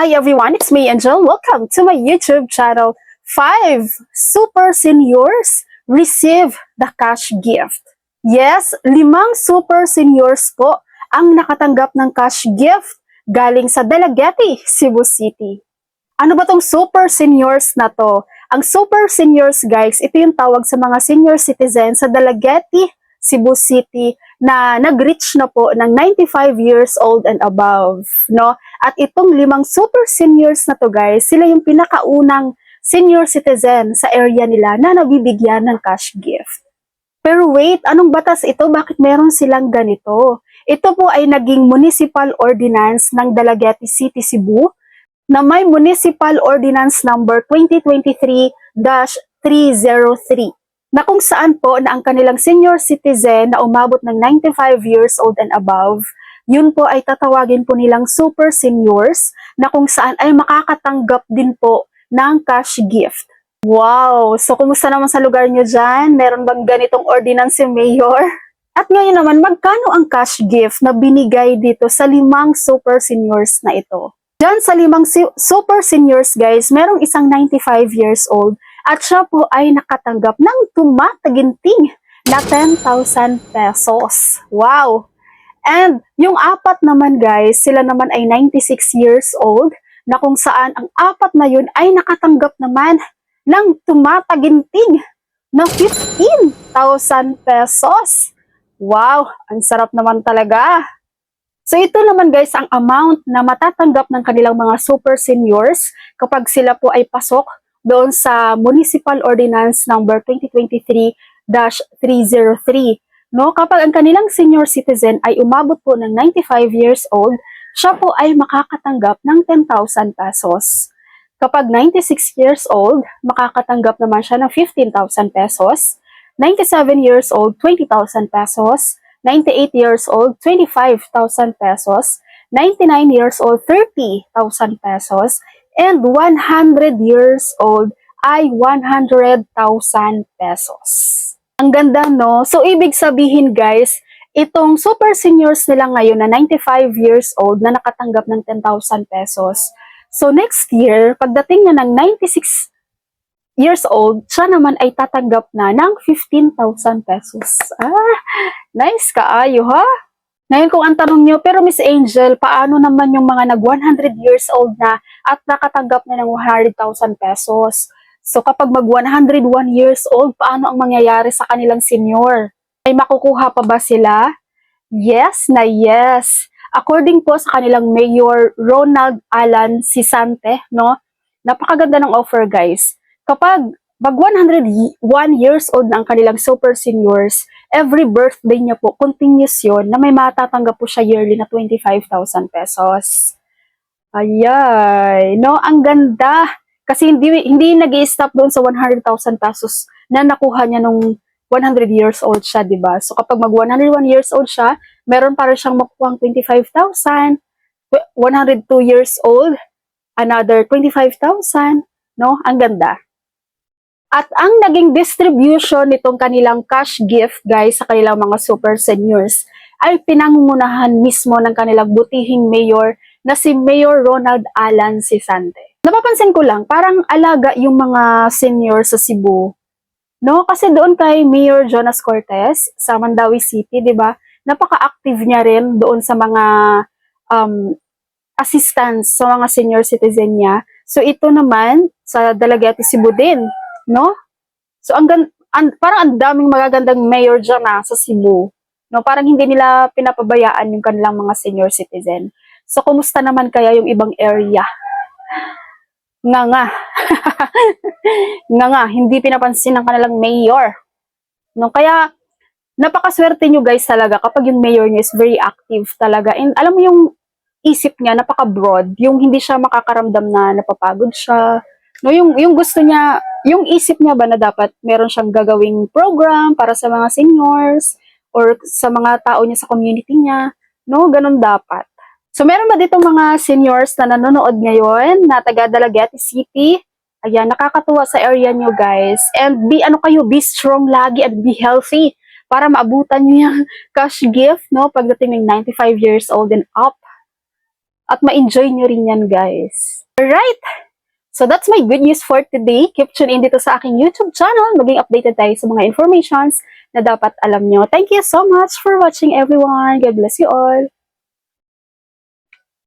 Hi everyone, it's me Angel. Welcome to my YouTube channel. 5 super seniors receive the cash gift. Yes, 5 super seniors po ang nakatanggap ng cash gift galing sa Dalagete, Cebu City. Ano ba tong super seniors na to? Ang super seniors guys, ito yung tawag sa mga senior citizens sa Dalagete, Cebu City na nag-reach na po ng 95 years old and above, no? At itong 5 super seniors na to guys, sila yung pinakaunang senior citizen sa area nila na nabibigyan ng cash gift. Pero wait, anong batas ito? Bakit meron silang ganito? Ito po ay naging municipal ordinance ng Dalagete City, Cebu na may Municipal Ordinance number 2023-303 na kung saan po na ang kanilang senior citizen na umabot ng 95 years old and above, yun po ay tatawagin po nilang super seniors na kung saan ay makakatanggap din po ng cash gift. Wow! So, kumusta naman sa lugar nyo dyan? Meron bang ganitong ordinance si Mayor? At ngayon naman, magkano ang cash gift na binigay dito sa 5 super seniors na ito? Diyan sa 5 super seniors guys, merong isang 95 years old at siya po ay nakatanggap ng tumataginting na 10,000 pesos. Wow! And yung 4 naman guys, sila naman ay 96 years old na kung saan ang 4 na yun ay nakatanggap naman ng tumataginting na 15,000 pesos. Wow! Ang sarap naman talaga! So ito naman guys ang amount na matatanggap ng kanilang mga super seniors kapag sila po ay pasok doon sa Municipal Ordinance number 2023-303. No, kapag ang kanilang senior citizen ay umabot po ng 95 years old, siya po ay makakatanggap ng 10,000 pesos. Kapag 96 years old, makakatanggap naman siya ng 15,000 pesos. 97 years old, 20,000 pesos. 98 years old, 25,000 pesos, 99 years old, 30,000 pesos, and 100 years old ay 100,000 pesos. Ang ganda, no? So, ibig sabihin, guys, itong super seniors nila ngayon na 95 years old na nakatanggap ng 10,000 pesos. So, next year, pagdating na ng 96 years old, siya naman ay tatanggap na ng 15,000 pesos. Nice kaayo ha? Ngayon kung ang tanong nyo, pero Miss Angel, paano naman yung mga nag 100 years old na at nakatanggap na ng 100,000 pesos? So kapag mag 101 years old, paano ang mangyayari sa kanilang senior? Ay makukuha pa ba sila? Yes na yes. According po sa kanilang Mayor Ronald Alan Sisante, no? Napakaganda ng offer guys. Kapag mag 101 years old na ang kanilang super seniors, every birthday niya po, continuous yun, na may matatanggap po siya yearly na 25,000 pesos. Ayay, no? Ang ganda. Kasi hindi nag-i-stop doon sa 100,000 pesos na nakuha niya nung 100 years old siya, di ba? So kapag mag 101 years old siya, meron pa rin siyang makuha 25,000. 102 years old, another 25,000, no? Ang ganda. At ang naging distribution nitong kanilang cash gift, guys, sa kanilang mga super seniors, ay pinangungunahan mismo ng kanilang butihing mayor na si Mayor Ronald Alan Sisante. Napapansin ko lang, parang alaga yung mga senior sa Cebu. No? Kasi doon kay Mayor Jonas Cortez sa Mandawi City, di ba? Napaka-active niya rin doon sa mga assistance sa mga senior citizen niya. So ito naman sa Dalagete Cebu din. No? So parang ang daming magagandang mayor dyan sa Cebu. No? Parang hindi nila pinapabayaan yung kanilang mga senior citizen. So kumusta naman kaya yung ibang area? Nga. Nga, hindi pinapansin ng kanilang mayor. No? Kaya napakaswerte nyo guys talaga kapag yung mayor nyo is very active talaga. And alam mo yung isip niya napaka-broad, yung hindi siya makakaramdam na napapagod siya. No, yung gusto niya, yung isip niya ba na dapat meron siyang gagawing program para sa mga seniors or sa mga tao niya sa community niya, no, ganun dapat. So meron ba ditong mga seniors na nanonood ngayon na taga Dalagete City? Ayan, nakakatuwa sa area niyo guys. And be strong lagi and be healthy para maabutan niyo yung cash gift, no, pagdating ng 95 years old and up. at ma-enjoy nyo rin yan, guys. Alright! So that's my good news for today. Keep tune in dito sa aking YouTube channel. Maging updated tayo sa mga informations na dapat alam nyo. Thank you so much for watching, everyone. God bless you all.